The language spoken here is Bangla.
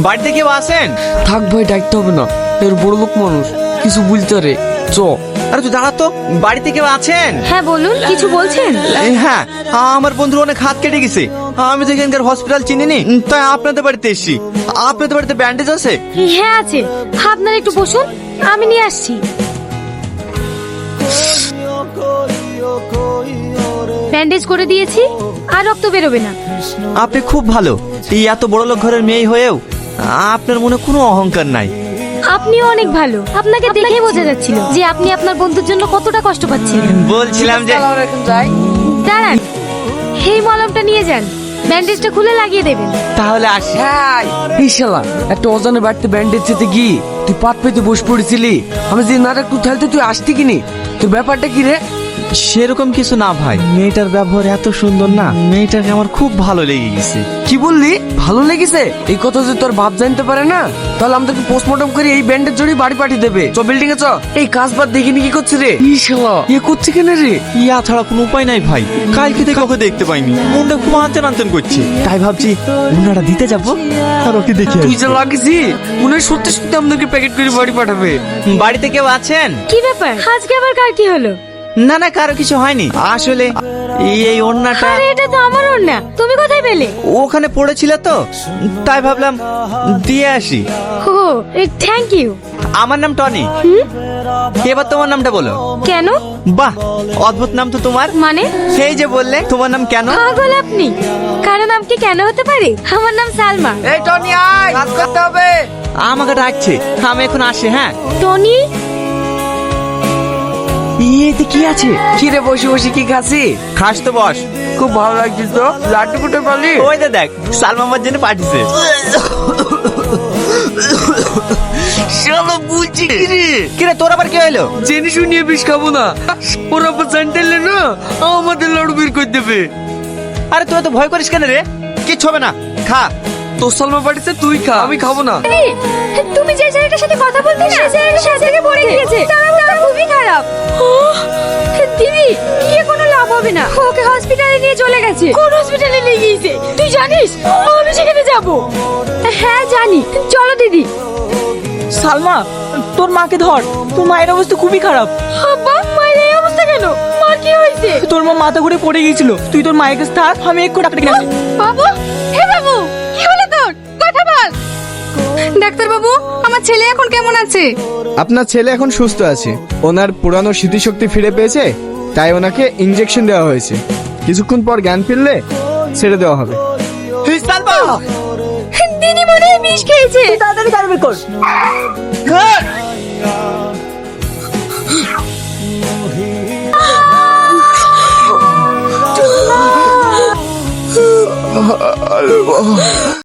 বাড়িতে কেউ আছেন? থাক ভাই, ডাকতে হবে না, এর বড় লোক মানুষ, কিছু বলতে রে। চ। আরে তুই দাঁড়া তো, বাড়িতে কেউ আছেন? হ্যাঁ বলুন, কিছু বলছেন? হ্যাঁ, আমার বন্ধুর অনেক হাত কেটে গেছে। আমি তো এখানকার হসপিটাল চিনি নি, তাই আপনাদের বাড়িতে এসেছি। আপনাদের বাড়িতে ব্যান্ডেজ আছে? হ্যাঁ আছে, আপনারা একটু বসুন, আমি নিয়ে আসছি। ব্যান্ডেজ করে দিয়েছি, আর রক্ত বেরোবে না। আপনি খুব ভালো। এই এত বড় লোক ঘরের মেয়ে হয়েও আপনার মনে কোনো অহংকার নাই। আপনিও অনেক ভালো, আপনাকে দেখেই বোঝা যাচ্ছিল যে আপনি আপনার বন্ধুর জন্য কতটা কষ্ট পাচ্ছিলেন। বলছিলাম যে দাঁড়ান, এই মলমটা নিয়ে যান, ব্যান্ডেজটা খুলে লাগিয়ে দেবেন। তাহলে আসি। এই শালা, একটা অজানের বাড়িতে ব্যান্ডেজ যেতে গিয়ে তুই পাত পেতে বসে পড়েছিলি। আমি যে না একটু খেলতে তুই আসতি কিনি, তোর ব্যাপারটা কি রে? সেরকম কিছু না ভাই, মেয়েটার ব্যবহার এত সুন্দর না, মেয়েটাকে আমার খুব ভালো লেগে গেছে। কি বললি? ভালো লেগেছে? এই কথা যদি তোর বাপ জানতে পারে না, তাহলে আমাদেরকে পোস্টমর্টম করে এই ব্যান্ডেজ জড়িয়ে বাড়ি পাঠিয়ে দেবে। চ বিল্ডিং এ চ। এই কাজ বাদ দেখিনি কি করছে রে? এই শালা এ করছে কেন রে? ইয়া ছাড়া কোনো উপায় নাই ভাই, কালকে থেকে ওকে দেখতে পাইনি, মনটা খুব আনচান আনচান করছে। তাই ভাবছি ওনারা দিতে যাবো আর ওকে দেখে তুই যা লাগিছি মনে হয় সত্যি সত্যি আমাদেরকে প্যাকেট করে বাড়ি পাঠাবে। বাড়িতে কেউ আছেন? কি ব্যাপার, আজকে আবার কার কি হলো? না না, কারো কিছু হয়নি। আসলে এই ওড়নাটা আরে এটা তো আমার ওড়না, তুমি কোথায় পেলে? ওখানে পড়েছিল তো, তাই ভাবলাম দিয়ে আসি। ও থ্যাংক ইউ। আমার নাম টনি। এবার তোমার নামটা বলো। কেন? বাহ, অদ্ভুত নাম তো তোমার। মানে? সেই যে বললে তোমার নাম কেন। পাগল আপনি, কারো নাম কি কেন হতে পারে? আমার নাম সালমা। এই টনি আয়, কাজ করতে হবে। আমাকে ডাকছে, আমি এখন আসি। হ্যাঁ। টনি, এতে কি আছে? কি রে, বসে বসে কি খাসি? খাস তো বস। খুব ভালো লাগছিস তো। লাড্ডু কুটে পালি? ওই যে দেখ, সালমা আমার জন্য পাঠিয়েছে। শালা বুঝছি কি রে? কিরে তোর আবার কি হলো? জেনে শুনিয়ে বিষ খাবো না, ওরা আবার জানতেলে না আমাদের লাড়ু বের করে দেবে। আরে তুই তো ভয় করিস কেন রে? কিচ্ছু হবে না, খা। তোর সালমা বাড়িতে তুই খা, আমি খাবো না। তুমি যে ছেলেটার সাথে কথা বলতে না, সে ছেলেটা সাথে পড়ে গিয়েছে, তার অবস্থা খুবই খারাপ। দিদি, গিয়ে কোনো লাভ হবে না, ওকে হসপিটালে নিয়ে চলে গেছে। কোন হসপিটালে নিয়ে গিয়েছে তুই জানিস? আমি সেখানে যাব। হ্যাঁ জানি, চলো দিদি। সালমা, তোর মাকে ধর, তোর মায়ের অবস্থা খুবই খারাপ। আব্বা, মায়ের এই অবস্থা কেন? মার কি হয়েছে? তোর মা মাথা ঘুরে পড়ে গিয়েছিল, তুই তোর মায়ের কাছে থাক, আমি একটু ডাক্তার কিনে আসি। বাবু, হে বাবু, কি হলো তোর? কথা বল। ডাক্তার বাবু, আমার ছেলে এখন কেমন আছে? আপনার ছেলে এখন সুস্থ আছে। ওনার পুরানো স্মৃতিশক্তি ফিরে পেয়েছে, তাই ওনাকে ইনজেকশন দেওয়া হয়েছে। কিছুক্ষণ পর জ্ঞান ফিরলে ছেড়ে দেওয়া হবে। দিদি মনে হয় বিষ খেয়েছে। তাড়াতাড়ি গাড়ি বের কর।